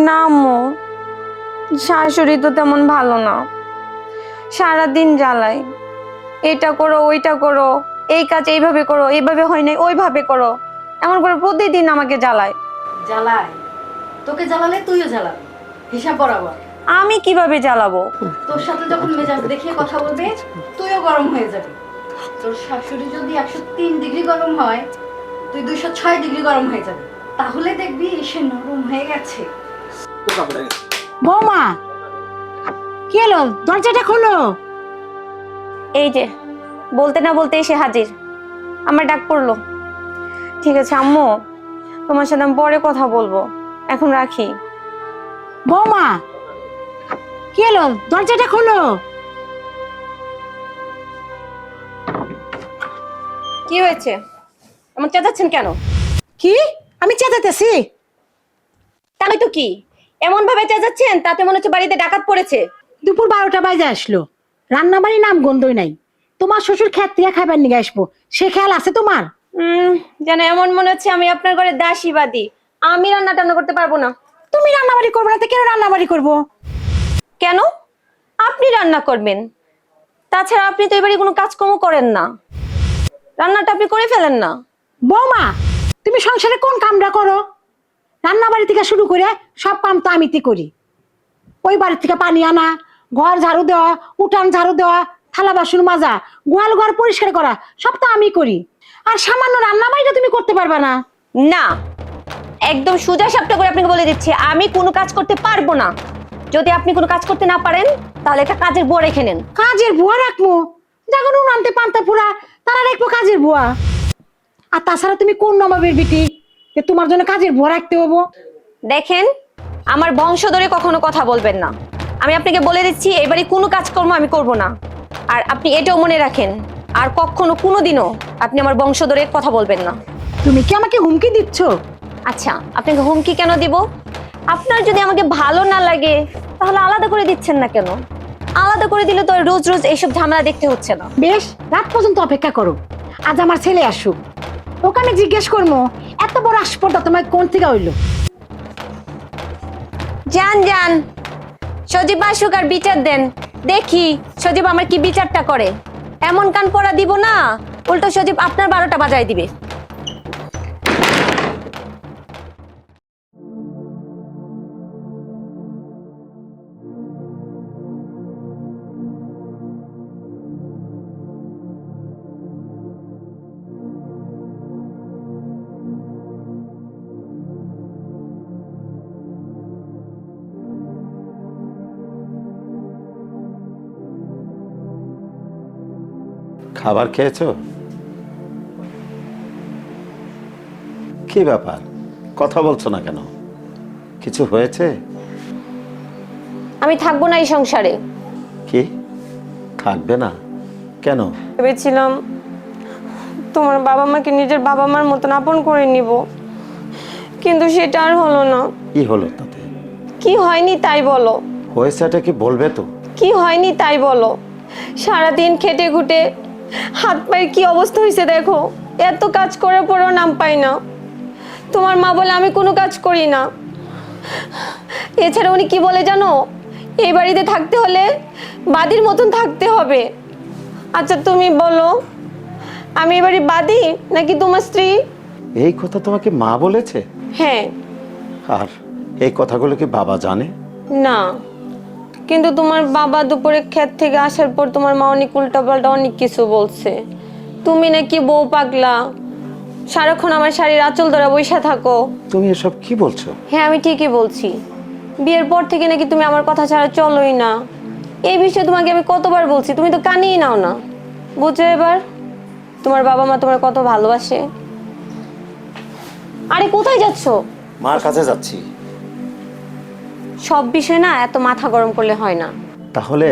না আম্মু, শাশুড়ি তো তেমন ভালো না। সারাদিন জ্বালায়, এটা করো ওইটা করো, এই কাজ এইভাবে করো, এইভাবে হয় নাই ওইভাবে করো, এমন করে প্রতিদিন আমাকে জ্বালায়। জ্বালায়? তোকে জ্বালালে তুইও জ্বালাবি, হিসাব বরাবর। আমি কিভাবে জ্বালাবো? তোর সাথে যখন মেজাজ দেখিয়ে কথা বলবে তুইও গরম হয়ে যাবি। তোর শাশুড়ি যদি 103 ডিগ্রি গরম হয়, তুই 206 ডিগ্রি গরম হয়ে যাবি। তাহলে দেখবি এসে নরম হয়ে গেছে। বৌমা, কি হলো? দরজাটা খোলো। এই যে বলতে না বলতে এসে হাজির, আমার ডাক পড়লো। ঠিক আছে আম্মু, তোমার সাথে আমি পরে কথা বলবো, এখন রাখি। বৌমা, কি হলো? দরজাটা খোলো। কি হয়েছে? এমন চেঁচাচ্ছেন কেন? কি? আমি চেঁচাতেছি? তাই তো কি এমন ভাবে চেঁচাচ্ছেন, তাতে মনে হচ্ছে বাড়িতে ডাকাত পড়েছে। দুপুর 12টা বাজে আসলো, রান্না বাড়ি নাম গন্ধই নাই। তোমার শ্বশুর খেত থেকে খাবার নিয়ে আসবো, সে খেয়াল আছে তোমার? যেন এমন মনে হচ্ছে আমি আপনার ঘরে দাসীবাদী, আমি রান্না টান্না করতে পারবো না। তুমি রান্না বাড়ি করবে না তো কেন রান্না বাড়ি করবো? কেন? আপনি রান্না করবেন, তাছাড়া আপনি তো এবারে কোনো কাজকর্ম করেন না, রান্নাটা আপনি করে ফেলেন না। বৌমা, তুমি সংসারে কোন কামটা করো? রান্না বাড়ি থেকে শুরু করে সব কাম তো আমিতে করি। ওই বাড়ি থেকে পানি আনা, ঘর ঝাড়ু দেওয়া, উঠান ঝাড়ু দেওয়া, থালা বাসন মাজা, গোয়াল ঘর পরিষ্কার করা, সব তো আমি করি। আর সামান্য রান্না বাড়িটা তুমি করতে পারবা না? না, একদম সোজা সাপটা করে আপনাকে বলে দিচ্ছি, আমি কোনো কাজ করতে পারবো না। যদি আপনি কোনো কাজ করতে না পারেন, তাহলে একটা কাজের বুয়া রেখে নেন। কাজের বুয়া রাখবো? যখন উনানতে পান্তা পুরা, তারা রাখবো কাজের বুয়া? আর তাছাড়া তুমি কোন নবাবের বিটি যে তোমার জন্য কাজের বুয়া রাখতে হবো? দেখেন, আমার বংশ ধরে কখনো কথা বলবেন না। আমি আপনাকে বলে দিচ্ছি, এবারে কোনো কাজকর্ম আমি করব না। আর আপনি এটাও মনে রাখেন, আর কখনো কোনোদিনও আপনি আমার বংশ ধরে কথা বলবেন না। তুমি কি আমাকে হুমকি দিচ্ছ? আচ্ছা, আপনাকে হুমকি কেন দিব? আপনার যদি আমাকে ভালো না লাগে, তাহলে আলাদা করে দিচ্ছেন না কেন? আলাদা করে দিলে তো আর রোজ রোজ এইসব ঝামেলা দেখতে হচ্ছে না। বেশ, রাত পর্যন্ত অপেক্ষা করো, আজ আমার ছেলে আসুক, ওকে আমি জিজ্ঞেস করবো এত বড় আসপর্দা তোমার কোন থেকে হইলো। যান যান, সজীব আসুক আর বিচার দেন, দেখি সজীব আমার কি বিচারটা করে। এমন কান পড়া দিব না, উল্টো সজীব আপনার 12টা বাজায় দিবে। খাবার খেয়েছো? কি ব্যাপার, কথা বলছো না কেন? কিছু হয়েছে? আমি থাকবো না এই সংসারে। কি থাকবে না? কেন? ভেবেছিলাম তোমার বাবা মাকে নিজের বাবা মার মতন আপন করে নিব, কিন্তু সেটা আর হলো না। কি হলো তাতে? কি হয়নি তাই বলো? হয়েছেটা কি বলবে তো? কি হয়নি তাই বলো? সারাদিন খেটে খুটে হাত পায়ের কি অবস্থা হয়েছে দেখো, এত কাজ করে পরেও নাম পাই না। তোমার মা বলে আমি কোনো কাজ করি না। এছাড়া উনি কি বলে জানো, এই বাড়িতে থাকতে হলে বাদীর মতন থাকতে হবে। আচ্ছা তুমি বলো, আমি এবারে বাদী নাকি তোমার স্ত্রী? এই কথা তোমাকে মা বলেছে? হ্যাঁ। আর এই কথাগুলো কি বাবা জানে? না, কিন্তু তোমার বাবা দুপুরে ক্ষেত থেকে আসার পর তোমার মা অনেক উল্টাপাল্টা অনেক কিছু বলছে। তুমি নাকি বউ পাগলা, সারাক্ষণ আমার শাড়ির আঁচল ধরে বইসা থাকো। তুমি এসব কি বলছো? হ্যাঁ আমি ঠিকই বলছি, বিয়ের পর থেকে নাকি তুমি আমার কথা ছাড়া চলোই না। এই বিষয়ে তোমাকে আমি কতবার বলছি, তুমি তো কানেই নাও না। বুঝছো এবার তোমার বাবা মা তোমার কত ভালোবাসে। আরে কোথায় যাচ্ছো? মার কাছে যাচ্ছি। সব বিষয় না এত মাথা গরম করলে হয় না। তাহলে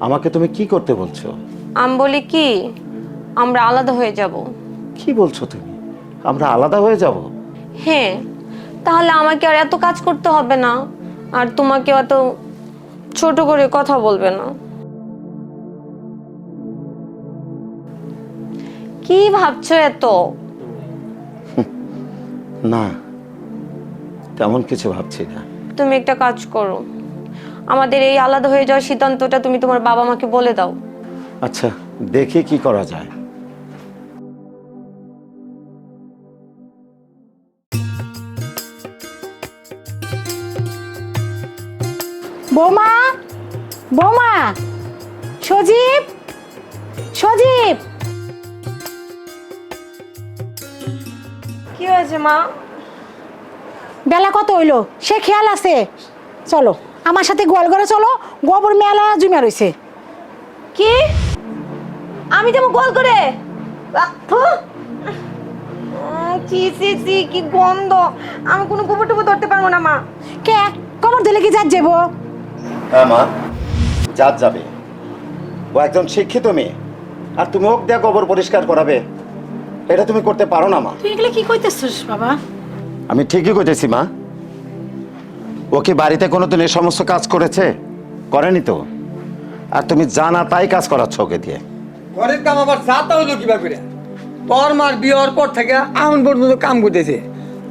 আমাকে তুমি কি করতে বলছো? আমি বলি কি, আমরা আলাদা হয়ে যাব। কি বলছো তুমি? আমরা আলাদা হয়ে যাব? হ্যাঁ, তাহলে আমাকে আর এত কাজ করতে হবে না, আর তোমাকে এত ছোট করে কথা বলবে না। কি ভাবছো এত? না, তেমন কিছু ভাবছি না। তুমি একটা কাজ করো, আমাদের এই আলাদা হয়ে যাওয়ার সিদ্ধান্তটা তুমি তোমার বাবা মাকে বলে দাও। আচ্ছা, দেখি কি করা যায়। বৌমা, বৌমা, সজীব, সজীব। কি হয়েছে মা? বেলা কত হইলো সে খেয়াল আছে? চলো আমার সাথে গোয়াল ঘরে চলো, গোবর মেলা জমা রয়েছে। কি? আমি যাবো গোল করে? কি গন্ধ! আমি কোনো গোবর টোবর ধরতে পারবো না মা। কে কবর দিলে কি যাত যাবো? হ্যাঁ মা, জাত যাবে। ও একজন শিক্ষিত মেয়ে, আর তুমি ওকে দিয়ে গোবর পরিষ্কার করাবে? এটা তুমি করতে পারো না মা। তুই এগুলো কি কইতেছিস বাবা? আমি ঠিকই কইতেছি মা। ও কি বাড়িতে কোনোদিন এই সমস্ত কাজ করেছে? করেনি তো। আর তুমি জানা তাই কাজ করাচ্ছ ওকে দিয়ে। ঘরের কাম আবার যাতা হইলো কিবা করে? তোর মার বিয়ের পর থেকে এখন পর্যন্ত কাম করতেছে,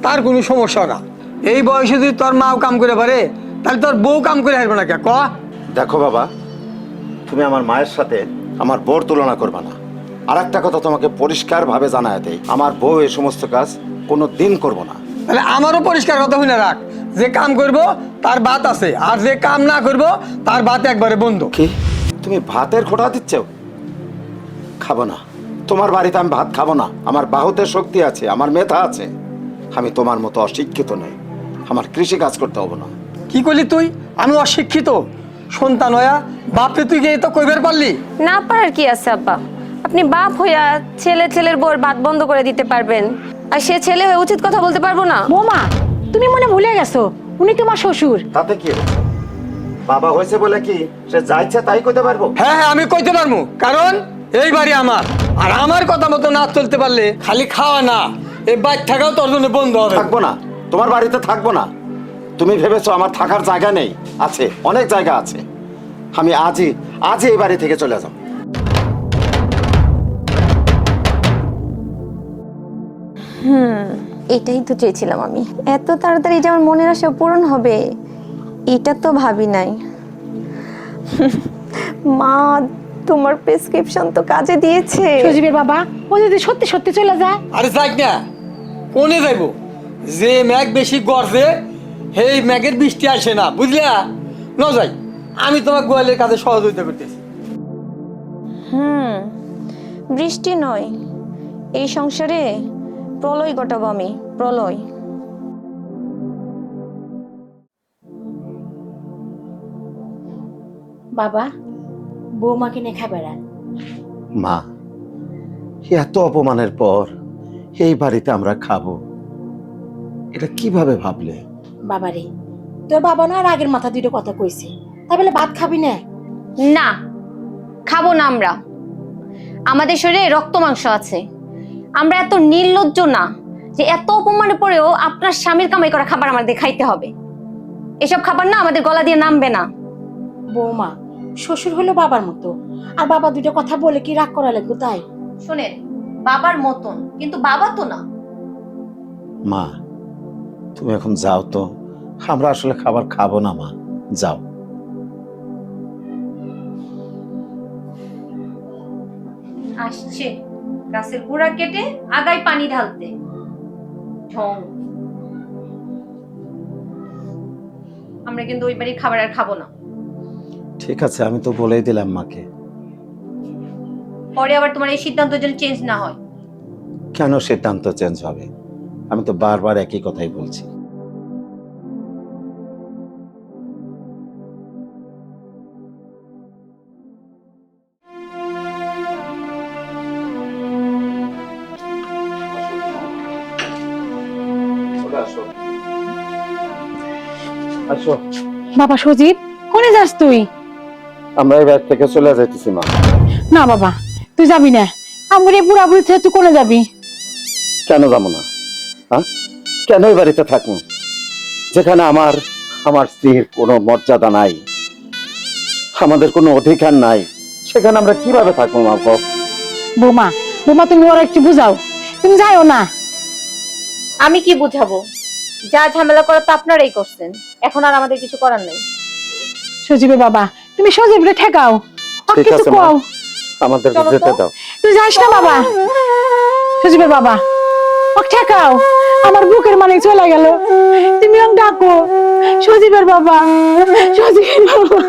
তার কোনো সমস্যা না। এই বয়সে যদি তোর মাও কাম করে পারে, তাহলে তোর বউ কাম করে হারবে না কে ক? দেখো বাবা, তুমি আমার মায়ের সাথে আমার বউর তুলনা করবে না। আর একটা কথা তোমাকে পরিষ্কারভাবে জানায় দেই, আমার বউ এই সমস্ত কাজ কোনো দিন করবো না। তাহলে আমারও পরিষ্কার কথা হইনা রাখ, যে কাম করব তার ভাত আছে, আর যে কাম না করব তার ভাত একবারে বন্ধ। কি তুমি ভাতের খোঁটা দিচ্ছ? খাবো না, তোমার বাড়িতে আমি ভাত খাবো না। আমার বাহুতে শক্তি আছে, আমার মেধা আছে। আমি তোমার মতো অশিক্ষিত নই, আমার কৃষি কাজ করতে হবে না। কি করলি তুই? আমি অশিক্ষিত সন্তান হইয়া বাপরে তুই গিয়ে তো কইবার পারলি? না পারার কি আছে আব্বা? আপনি বাপ হইয়া ছেলের বউর ভাত বন্ধ করে দিতে পারবেন, আর সে ছেলে হয়ে উচিত কথা বলতে পারবো না? বৌমা, তুমি মনে ভুলে গেছো উনি তোমার শ্বশুর। তাতে কি হয়েছে? বাবা হয়েছে বলে কি সে যা ইচ্ছা তাই করতে পারবো? হ্যাঁ হ্যাঁ, আমি কইতে পারবো, কারণ এই বাড়ি আমার। আর আমার কথা মতো না চলতে পারলে খালি খাওয়া না, এই বাইক থাকাও তোর জন্য বন্ধ হবে। থাকবো না, তোমার বাড়িতে থাকবো না। তুমি ভেবেছো আমার থাকার জায়গা নেই? আছে, অনেক জায়গা আছে। আমি আজই এই বাড়ি থেকে চলে যাব। এটাই তো চেয়েছিলাম আমি। এত তাড়াতাড়ি যে আমার মনের আশা পূরণ হবে এটা তো ভাবি নাই। মা, তোমার প্রেসক্রিপশন তো কাজে দিয়েছে। সজীবের বাবা, ও যদি সত্যি সত্যি চলে যায়? আরে যাই না, কোনে যাইব? যে ম্যাগ বেশি গর্জে সেই ম্যাগের বৃষ্টি আসে না, বুঝলা? ন যাই, আমি তোমার গোয়ালের কাজে সহযোগিতা করতেছি। বৃষ্টি নয়, এই সংসারে প্রলয় ঘটাবো আমি, প্রলয়। বাবা, বৌমাকে নিয়ে খাবে না? মা, এত অপমানের পর এই বাড়িতে আমরা খাবো, এটা কিভাবে ভাবলে? বাবারে, তোর বাবা না আর আগের মাথা দুটো কথা কইছে, তাই বলে ভাত খাবি না? না, খাবো না আমরা। আমাদের শরীরে রক্ত মাংস আছে। আমরা এত নির্লজ্জ না যে এত অপমানের পরেও আপনার স্বামীর কামাই করা খাবার আমাদের খাইতে হবে। এসব খাবার না আমাদের গলা দিয়ে নামবে না। বৌমা, শ্বশুর হলো বাবার মতো, আর বাবা দুটো কথা বলে কি রাগ করা লাগবে তাই? শুনেন, বাবার মতন কিন্তু বাবা তো না। মা, তুমি এখন যাও তো, আমরা আসলে খাবার খাবো না। মা যাও। আসছে গাছের গোড়া কেটে আগায় পানি ঢালতে। ঢং। আমরা কিন্তু ওই বাড়ির খাবার আর খাবো না। ঠিক আছে, আমি তো বলেই দিলাম মাকে। পরে আবার তোমার এই সিদ্ধান্ত যেন চেঞ্জ না হয়। কেন সিদ্ধান্ত চেঞ্জ হবে? আমি তো বারবার একই কথাই বলছি। আসো। বাবা সজীব, কোনে যাস তুই? আমরা এই বাড়ি থেকে চলে যাইতেছি মা। না বাবা, তুই যাবি না। আমার এই বুড়া বুড়ি তুই কোনে যাবি? কেন যাবো না? হ্যাঁ, কেন এই বাড়িতে থাকবো যেখানে আমার স্ত্রীর কোনো মর্যাদা নাই, আমাদের কোনো অধিকার নাই? সেখানে আমরা কিভাবে থাকবো মা? বৌমা, বৌমা তুমি ওরা একটু বুঝাও, তুমি যাইও না। আমি কি বুঝাবো? যা ঝামেলা করা তো আপনারাই করছেন, এখন আর আমাদের কিছু করার নেই। সজীবের বাবা, তুমি সজীবরে ঠেকাও, আর ঠিক কিছু আছে মা, কও। আমাদের চলো তো। যেতে দাও। তুই যাস না বাবা, সজীবের বাবা, ও ঠেকাও, আমার বুকের মানে চলে গেল। তুমি ওকে ডাকো, সজীবের বাবা, সজীবের বাবা।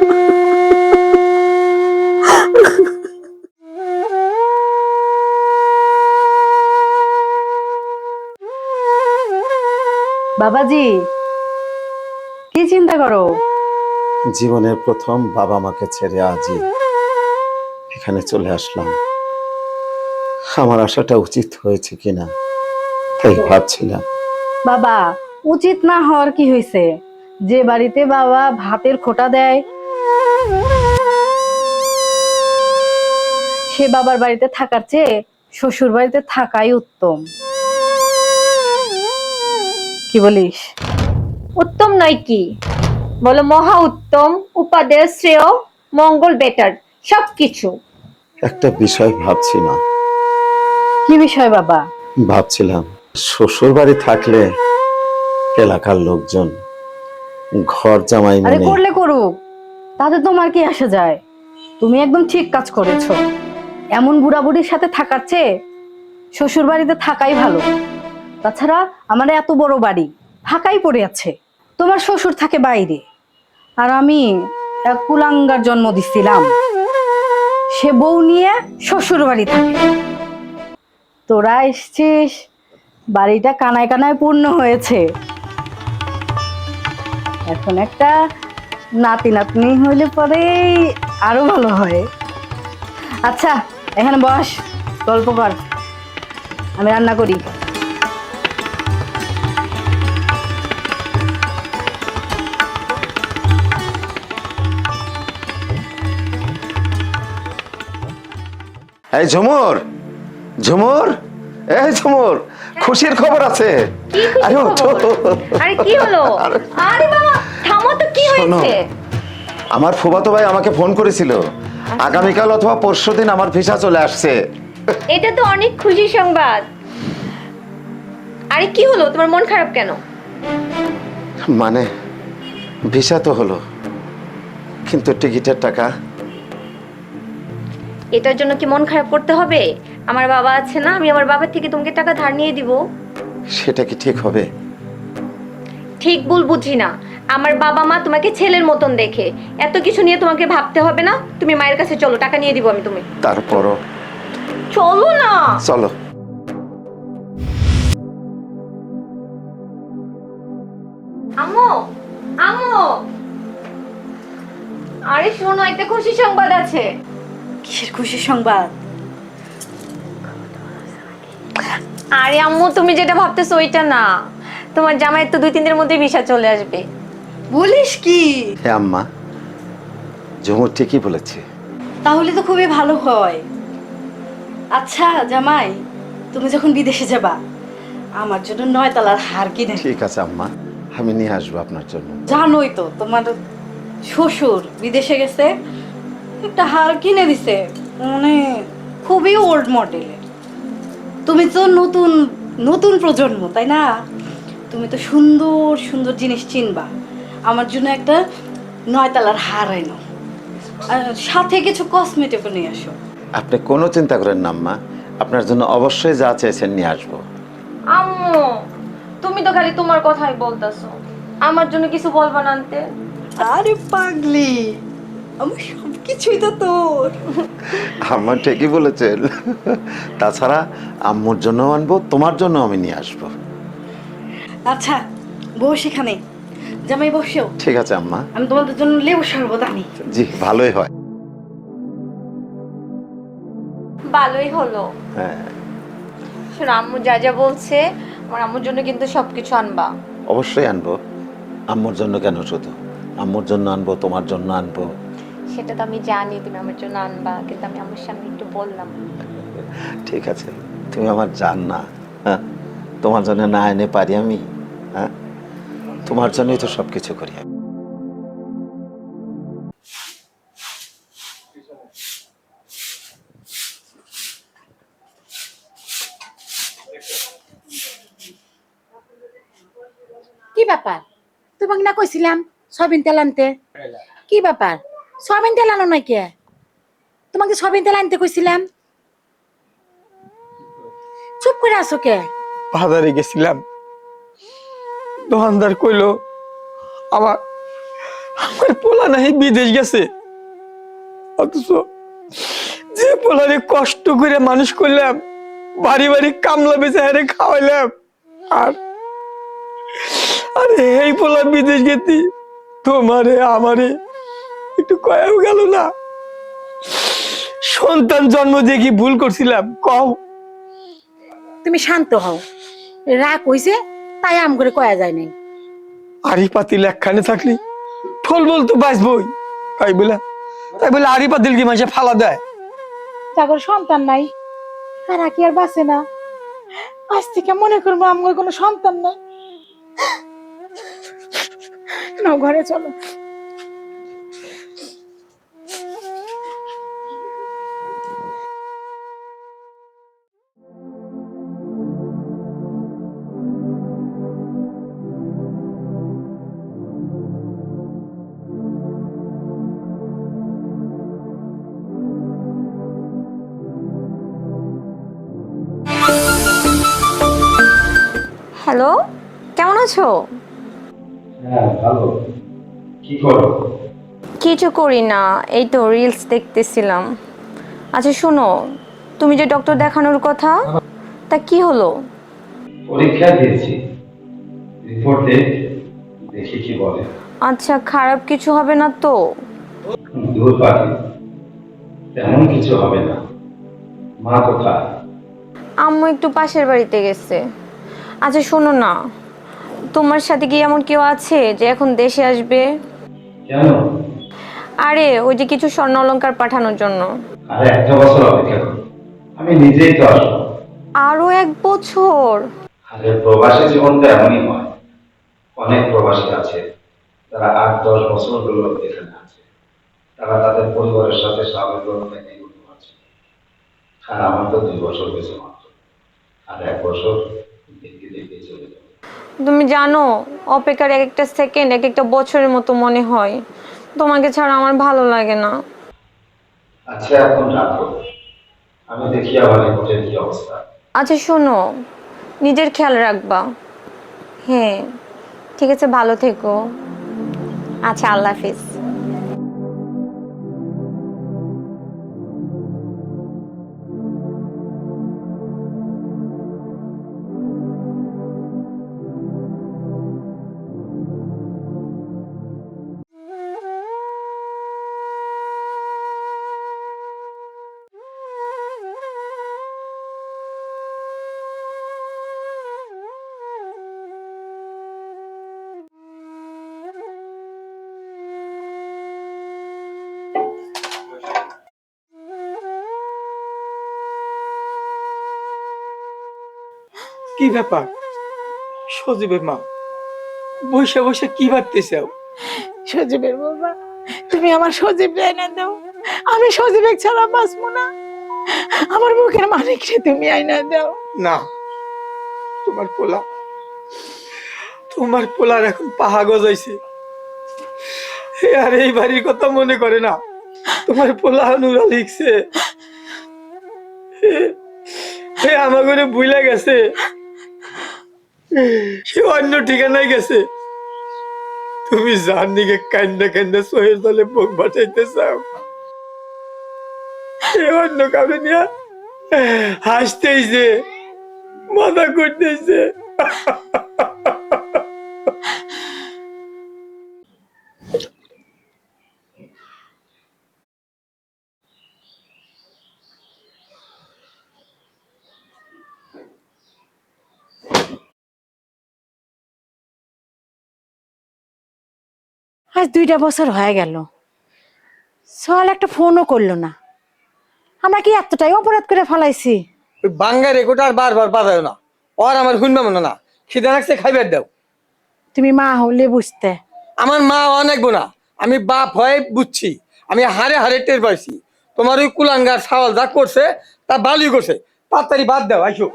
বাবাজি, কি চিন্তা করো? জীবনের প্রথম বাবা মাকে ছেড়ে আজই এখানে চলে আসলাম। আমার আশাটা উচিত হয়েছে কিনা তাই ভাবছিলাম। বাবা, উচিত না হওয়ার কি হয়েছে? যে বাড়িতে বাবা ভাতের খোঁটা দেয়, সে বাবার বাড়িতে থাকার চেয়ে শ্বশুর বাড়িতে থাকাই উত্তম। কি বলিস? উত্তম নয় কি, বলো মহা উত্তম, উপাদেয় শ্রেয়, মঙ্গল বেটার, সবকিছু। একটা বিষয় ভাবছি না, কি বিষয় বাবা? ভাবছিলাম শ্বশুর বাড়ি থাকলে এলাকার লোকজন ঘর জামাই আরে মেনে করলে করুক, তাতে তোমার কি আসে যায়? তুমি একদম ঠিক কাজ করেছো। এমন বুড়া বুড়ির সাথে থাকার চেয়ে শ্বশুর বাড়িতে থাকাই ভালো। তাছাড়া আমার এত বড় বাড়ি ফাঁকাই পড়ে আছে, তোমার শ্বশুর থাকে বাইরে, আর আমি এক কুলাঙ্গার জন্ম দিছিলাম, সে বউ নিয়ে শ্বশুর বাড়ি থাকে। তোরা এসছিস, বাড়িটা কানায় কানায় পূর্ণ হয়েছে। এখন একটা নাতি নাতনি হইলে পরে আরো ভালো হয়। আচ্ছা, এখানে বস, গল্প কর, আমি রান্না করি। এই ঝুমুর, ঝুমুর, এই ঝুমুর, খুশির খবর আছে। কি খুশির আরে ওঠো। খবর? আরে কি হলো? আরে বাবা, থামো তো, কি শোনো, হয়েছে? আমার ফুফাতো ভাই আমাকে ফোন করেছিল, আগামীকাল অথবা পরশুদিন আমার ভিসা চলে আসছে। এটা তো অনেক খুশির সংবাদ। আরে কি হলো, তোমার মন খারাপ কেন? মানে ভিসা তো হলো, কিন্তু টিকিটের টাকা। এটার জন্য কি মন খারাপ করতে হবে? আমার বাবা আছে না, আমি আমার বাবার থেকে তোমাকে টাকা ধার নিয়ে দিব। সেটা কি ঠিক হবে? ঠিক ভুল বুঝি না, আমার বাবা মা তোমাকে ছেলের মতন দেখে, এত কিছু নিয়ে তোমাকে ভাবতে হবে না। তুমি মায়ের কাছে চলো, টাকা নিয়ে দিব আমি। তুমি তারপরও চলো না। চলো। আম্মু, আম্মু, আরে শোনো, একটা খুশি সংবাদ আছে। কিসের খুশি সংবাদ? আরে আম্মু, তুমি যেটা ভাবতেছো ওইটা না, তোমার জামাইয়ের তো 2-3 দিনের মধ্যে ভিসা চলে আসবে। বলিস কি? হ্যাঁ আম্মা, ঝুমুর ঠিকই বলেছে। তাহলে তো খুবই ভালো হয়। আচ্ছা জামাই, তুমি যখন বিদেশে যাবা, আমার জন্য 9 তলার হার কিনে। ঠিক আছে আম্মা, আমি নিয়ে আসবো আপনার জন্য। জানোই তো তোমার শ্বশুর বিদেশে গেছে, একটা হার কিনে দিছে, মানে খুবই ওল্ড মডেলের। তুমি তো নতুন নতুন প্রজন্ম, তাই না? তুমি তো সুন্দর সুন্দর জিনিস চিনবা। আমার জন্য একটা 9 তলার হার এনো, আর সাথে কিছু কসমেটিকও নিয়ে আসো। আপনি কোনো চিন্তা করেন না আম্মা, আপনার জন্য অবশ্যই যা চেয়েছেন নিয়ে আসবো। আম্মু, তুমি তো খালি তোমার কথাই বলতেছো, আমার জন্য কিছু বলবা না আনতে? আরে পাগলি, আমার সব কিছুই তো তোর। আম্মা ঠিকই বলেছেন। তাছাড়া আম্মুর জন্য আনবো, তোমার জন্য আমি নিয়ে আসবো। আচ্ছা বস এখানে, জামাই বসো, ঠিক আছে আম্মা। আমি তোমাদের জন্য লেবু শরবত আনি। জি, ভালোই হয়। ভালোই হলো। হ্যাঁ, শোনো, আম্মু যা যা বলছে, আমার আম্মুর জন্য কিন্তু সবকিছু আনবা। অবশ্যই আনবো। আম্মুর জন্য কেন শুধু, আম্মুর জন্য আনবো, তোমার জন্য আনবো। সেটা তো আমি জানি তুমি আমার জন্য আনবা, কিন্তু আমি আম্মুর সামনে একটু বললাম। ঠিক আছে, তুমি আমার জান না, হ্যাঁ? তোমার জন্য না এনে পারি আমি? হ্যাঁ, তোমার জন্যই তো সবকিছু করি আমি। ব্যাপার? তোমাকে না কইছিলাম সয়াবিন তেল আনতে। কি ব্যাপার? সয়াবিন তেল আনো না কে? তোমাকে সয়াবিন তেল আনতে কইছিলাম। চুপ করে আছো কে? বাজারে গেছিলাম, দোকানদার কইলো আমার আমার পোলা নাকি বিদেশ গেছে। অথচ যে পোলারে কষ্ট করে মানুষ করলাম, বাড়ি বাড়ি কামলা বেচে হারে খাওয়াইলাম, আর আরে এই পোলা বিদেশ গেতি তোমারে আমারে একটু কয়াও গেল না। সন্তান জন্ম দিয়ে কি ভুল করছিলাম কও? তুমি শান্ত হও। রাগ হইছে তাই আম করে কয়া যায় নাই। আড়ি পাতিল একখানে থাকলি ফল বলতো বাঁচবই, তাই বলে আড়ি পাতিল কি মাসে ফালা দেয়? যাগর সন্তান নাই তারা কি আর বাঁচে না? আজ থেকে মনে করবো আমার কোনো সন্তান নাই। নাও ঘরে চলো। হ্যালো, কেমন আছো? হ্যাঁ ভালো। কি করো? কিছু করি না, এই তো রিলস দেখতেছিলাম। আচ্ছা শোনো, তুমি যে ডক্টর দেখানোর কথা, তা কি হলো? পরীক্ষা দিয়েছি, রিপোর্ট দেখি কি বলে। আচ্ছা, খারাপ কিছু হবে না তো? দূর পাখি, তেমন কিছু হবে না। মা কোথায়? আম্মু একটু পাশের বাড়িতে গেছে। আচ্ছা শোনো না, তোমার সাথে কি এমন কেউ আছে যে এখন দেশে আসবে? কেন? আরে ওই যে কিছু স্বর্ণ অলংকার পাঠানোর জন্য। আরে একটা বছর অপেক্ষা করো, আমি নিজেই তো আসবো। আরো 1 বছর? আরে প্রবাসী জীবন তো এমনই হয়। অনেক প্রবাসী আছে তারা 8-10 বছর হলো এখানে আছে, তারা তাদের পরিবারের সাথে স্বাভাবিকভাবে এগিয়ে করতে পারছে। আর আমার তো 2 বছর হয়েছে মাত্র, আর 1 বছর দেখতে দেখতে চলে যাবে। তুমি জানো, অপেক্ষার এক একটা সেকেন্ড এক একটা বছরের মতো মনে হয়। তোমাকে ছাড়া আমার ভালো লাগে না। আচ্ছা এখন রাখো, আমি দেখি আমার রিপোর্টের কি অবস্থা। আচ্ছা শোনো, নিজের খেয়াল রাখবা। হ্যাঁ ঠিক আছে, ভালো থেকো। আচ্ছা, আল্লাহ হাফিজ। কি ব্যাপার? সজীবের মা বসে বসে কি ভাবতেছে? সজীবের বাবা, তুমি আমার সজীব এনে দাও। আমি সজীবের ছাড়া বাঁচবো না। আমার মুখের মালিক রে তুমি আইনা দাও। না, তোমার পোলার এখন পাহা গজাইছে। আর এই বাড়ির কথা মনে করে না। তোমার পোলা নুরা লিখছে, আমার ঘরে বুইলা গেছে, সে অন্য ঠিকানায় গেছে। তুমি যার দিকে কান্দা কান্দা চোখের তলে বুক বাঁচাইতে চাও, সে অন্য কাউকে নিয়ে হাসতেইছে, মজা করতেছে। আজ 2টা বছর হয়ে গেল, সোহাল একটা ফোনও করলো না। আমরা কি এতটাই অপরাধ করে ফেলাইছি? ওই বাঙ্গা রেকোটা আর বারবার বাজায় না, আর আমার শুনবে মনে না। খিদে রাখছে, খাইবার দাও। তুমি মা হলে বুঝতে। আমার মা অনেক বোনা, আমি বাপ হয়ে বুঝছি। আমি হারে হারে টের পাইছি তোমার ওই কুলাঙ্গার সাওয়াল যা করছে তা ভালোই করছে। তাড়াতাড়ি বাদ দাও, আইসো।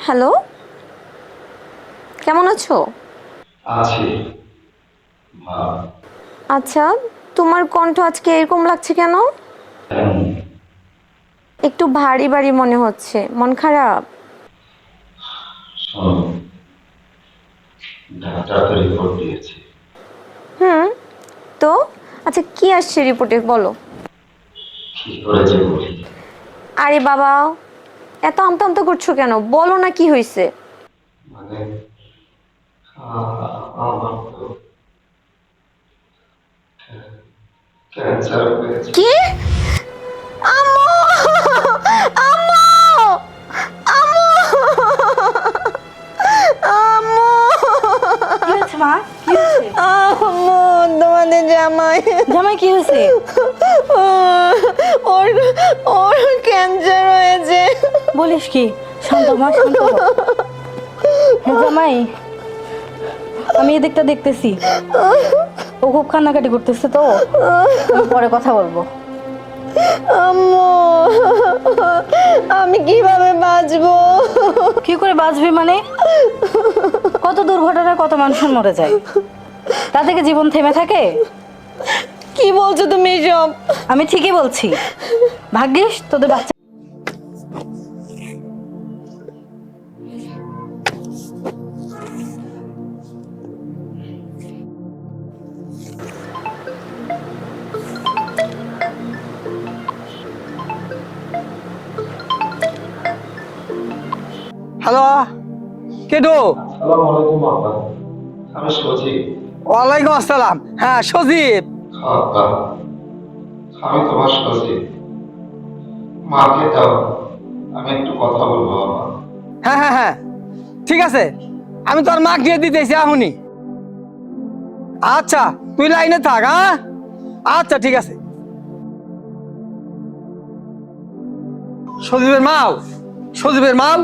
হ্যালো, কেমন আছো? আছি মা। আচ্ছা, তোমার কণ্ঠ আজকে এরকম লাগছে কেন? এমন একটু ভারী ভারী মনে হচ্ছে, মন খারাপ? শোনো, ডাক্তার তো রিপোর্ট দিয়েছে। হুম, তো আচ্ছা কি আসছে রিপোর্টে বলো। কি করেছে বলি? আরে বাবা, এত আমতা আমতা করছো কেন, বলো না কি হয়েছে। মানে আমার তো ক্যান্সার হয়েছে। কি? আম্মু, আম্মু, আম্মু, আম্মু, কি হয়েছে মা? কি হয়েছে? আম্মু, তোমাদের জামাই জামাই কি হয়েছে? ওর ওর ক্যান্সার হয়েছে। বলিস কি? শান্ত মা, শান্ত হ। হ্যাঁ জামাই, আমি এদিকটা দেখতেছি, ও খুব কান্নাকাটি করতেছে, তো আমি পরে কথা বলবো। আম্মু, আমি কিভাবে বাঁচবো? কি করে বাঁচবি মানে? কত দুর্ঘটনায় কত মানুষের মরে যায়, তা থেকে জীবন থেমে থাকে? কি বলছো তুমি এসব? আমি ঠিকই বলছি। ভাগ্যিস তোদের বাচ্চা। হ্যালো, কেডো? আসসালামু আলাইকুম আব্বা, আমি সজীব। ওয়ালাইকুম আসসালাম। হ্যাঁ সজীব। আব্বা, আমি তোমার সজীব। মাকে দাও, আমি একটু কথা বলবো বাবা। হ্যাঁ হ্যাঁ হ্যাঁ, ঠিক আছে, আমি তোর মাকে দিয়ে দিতেছি এখনই। আচ্ছা তুই লাইনে থাক। হ্যাঁ আচ্ছা ঠিক আছে। সজীবের মাও, সজীবের মাও,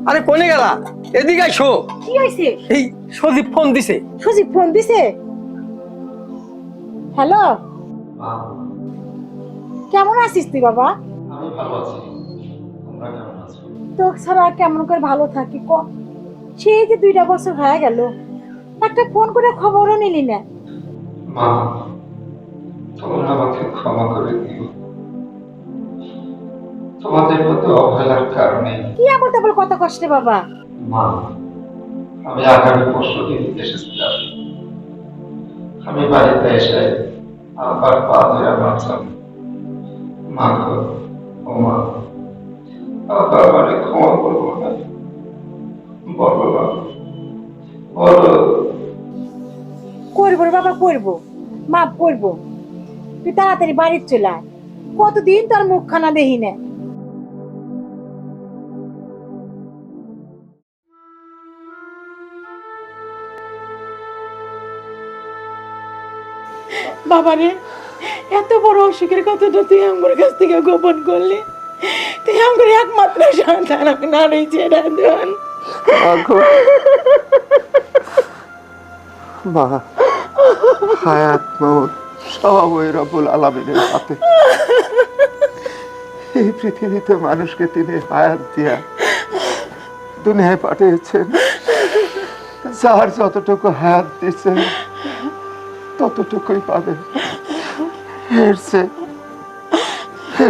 আরে কোনে গেলা? এদিকে আইসো। কি হয়েছে? এই সজীব ফোন দিছে। সুজিব ফোন দিছে? হ্যালো, মা, কেমন আছিস তুই বাবা? আমি ভালো আছি, তোমরা কেমন আছো? তোর ছাড়া কেমন করে ভালো থাকি ক? সেই যে 2টা বছর হয়ে গেল, একটা ফোন করে খবরও নিলি না। মা, তোমরা আমাকে ক্ষমা করে দিও। তোমাদের প্রতি অবহেলার কারণে। কি আবার তারপর কত কষ্টে বাবা? মা, আমি আগামী পরশুদিন এসেছিলাম। আমি বাড়িতে এসে আবার পা ধরে বাঁচাম। মা গো, ও মা, আবার আমাকে ক্ষমা করবো না। বলো না, বলো। করবো রে বাবা, করবো, মাফ করবো। তুই তাড়াতাড়ি বাড়ির চলে আয়, কতদিন তোর মুখখানা দেখি না। বাবারে, এত বড় অসুখের কথাটা তুই আমার কাছ থেকে গোপন করলি। তুই আমার একমাত্র সন্তান, আমি না রয়েছে রাধন। মা, হায়াত মৌত সব ওই রব্বুল আলামিনের হাতে। এই পৃথিবীতে মানুষকে তিনি হায়াত দিয়া দুনিয়ায় পাঠিয়েছেন। যার যতটুকু হায়াত দিচ্ছেন ততটুকুই পাবে। এর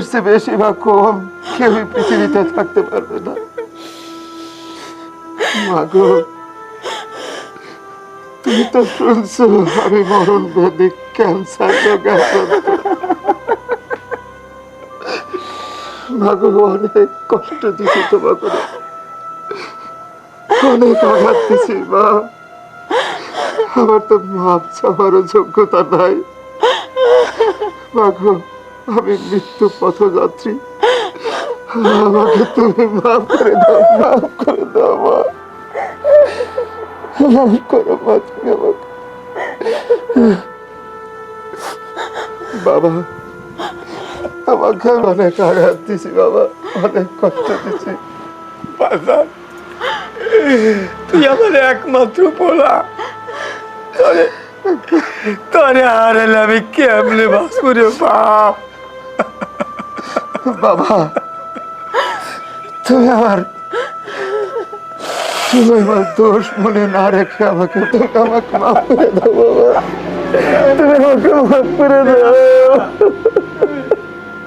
চেয়ে বেশি বা কম কেউই পৃথিবীতে থাকতে পারবে না। মাগো, তুমি তো শুনছো আমি মরণ ব্যাধি ক্যান্সার রোগে আক্রান্ত। মাগো, অনেক কষ্ট দিছি তোমাকে, অনেক আঘাত দিছি মা। আমার তো মাপ চাওয়ারও যোগ্যতা নাই। মাগো, আমি মৃত্যু পথযাত্রী, আমাকে তুমি মাফ করে দাও, মাফ করে দাও মা, মাফ করো মা তুমি আমাকে। বাবা, তোমাকে অনেক আঘাত দিছি বাবা, অনেক কষ্ট দিছি। বাজার, তুই আমার একমাত্র পোলা, তোরে হারালে আমি কেমনে বাঁচবো রে বাপ। বাবা, তুমি আমার তুমি আমার দোষ মনে না রেখে আমাকে মাফ করে দাও বাবা, তুমি আমাকে মাফ করে দাও।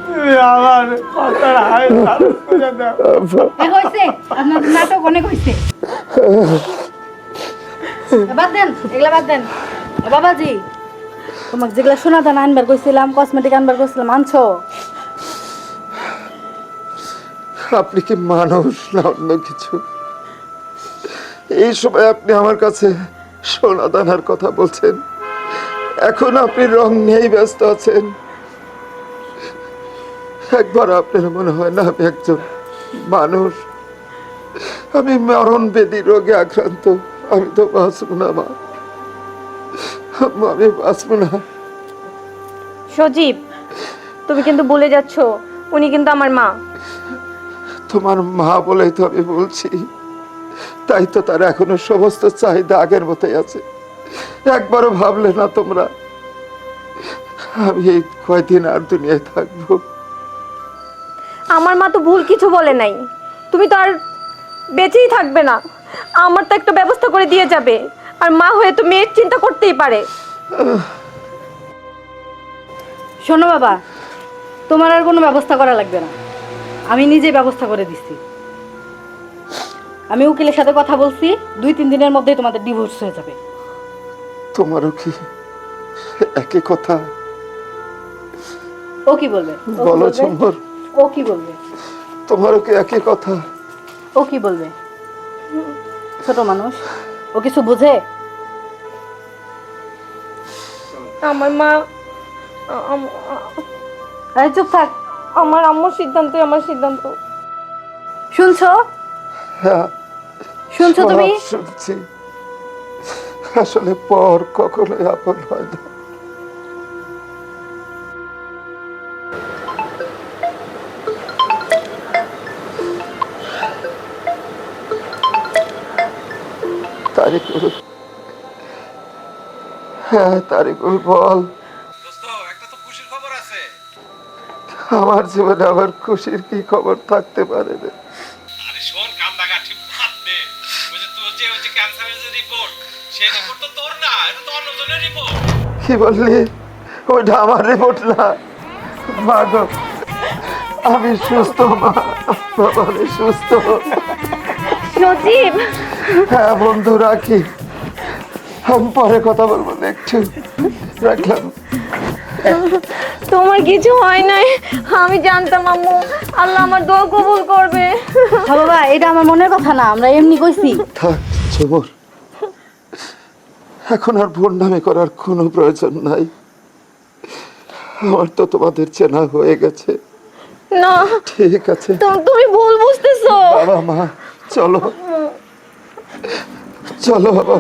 তুমি আমার কথার হাই চালু করে দাও। হয়েছে আপনার নাটক অনেক হয়েছে, বাদ দেন এগুলা বাদ দেন। বাবাজি, তোমাকে যেগুলা সোনা দানা আনবার কইছিলাম, কসমেটিক আনবার কইছিলাম, আনছো? আপনি কি মানুষ না অন্য কিছু? এই সময় আপনি আমার কাছে সোনা দানার কথা বলছেন, এখন আপনি রং নিয়েই ব্যস্ত আছেন। একবার আপনার মনে হয় না আমি একজন মানুষ? আমি মরণ বেদি রোগে আক্রান্ত, আমি তো বাঁচব না মা, আমি বাঁচব না। সজীব, তুমি কিন্তু ভুলে যাচ্ছ উনি কিন্তু আমার মা। তোমার মা বলেই তো আমি বলছি, তাই তো তার এখনো সমস্ত চাহিদা আগের মতোই আছে। একবারও ভাবলে না তোমরা আমি এই কয়দিন আর দুনিয়ায় থাকবো? আমার মা তো ভুল কিছু বলে নাই, তুমি তো আর বেঁচেই থাকবে না, আমার তো একটা ব্যবস্থা করে দিয়ে যাবে। আর মা হয়ে তো মেয়ের চিন্তা করতেই পারে। শোনো বাবা, তোমার আর কোনো ব্যবস্থা করা লাগবে না, আমি নিজে ব্যবস্থা করে দিচ্ছি। আমি উকিলের সাথে কথা বলছি, 2-3 দিনের মধ্যেই তোমাদের ডিভোর্স হয়ে যাবে। তোমারও কি একই কথা? ও কি বলবে? বলো ঝুমুর, ও কি বলবে? তোমারও কি একই কথা? ও কি বলবে? ছোট মানুষ, ও কিছু বুঝে? আমার মা আরে চুপ থাক। আমার আম্মুর সিদ্ধান্তই আমার সিদ্ধান্ত। শুনছো? হ্যাঁ শুনছো তুমি? সব শুনছি। আসলে পর কখনোই আপন হয় না। তারিকুল, হ্যাঁ তারিকুল বল। একটা তো খুশির খবর আছে। আমার জীবনে আবার খুশির কি খবর থাকতে পারে রে? আরে শোন, কান্দা ঠিক বাদ দে। ওই যে তোর যে ক্যান্সারের যে রিপোর্ট, সেই রিপোর্ট তো তোর না, এটা তো অন্যজনের রিপোর্ট। কি বললি? ওইটা আমার রিপোর্ট না। মা গো, আমি সুস্থ মা, বাবা আমি সুস্থ। সজীব, হ্যাঁ বন্ধু রাখি, আমি পরে কথা বলবো না, একটু রাখলাম। তোমার কিছু হয় নাই, আমি জানতাম আম্মু, আল্লাহ আমার দোয়া কবুল করবে। হ্যাঁ বাবা, এটা আমার মনের কথা না, আমরা এমনি কইছি। থাক ঝুমুর, এখন আর ভণ্ডামি করার কোনো প্রয়োজন নাই। আমার তো তোমাদের চেনা হয়ে গেছে। না, ঠিক আছে তুমি ভুল বুঝতেছো। বাবা মা, চলো চলো বাবা।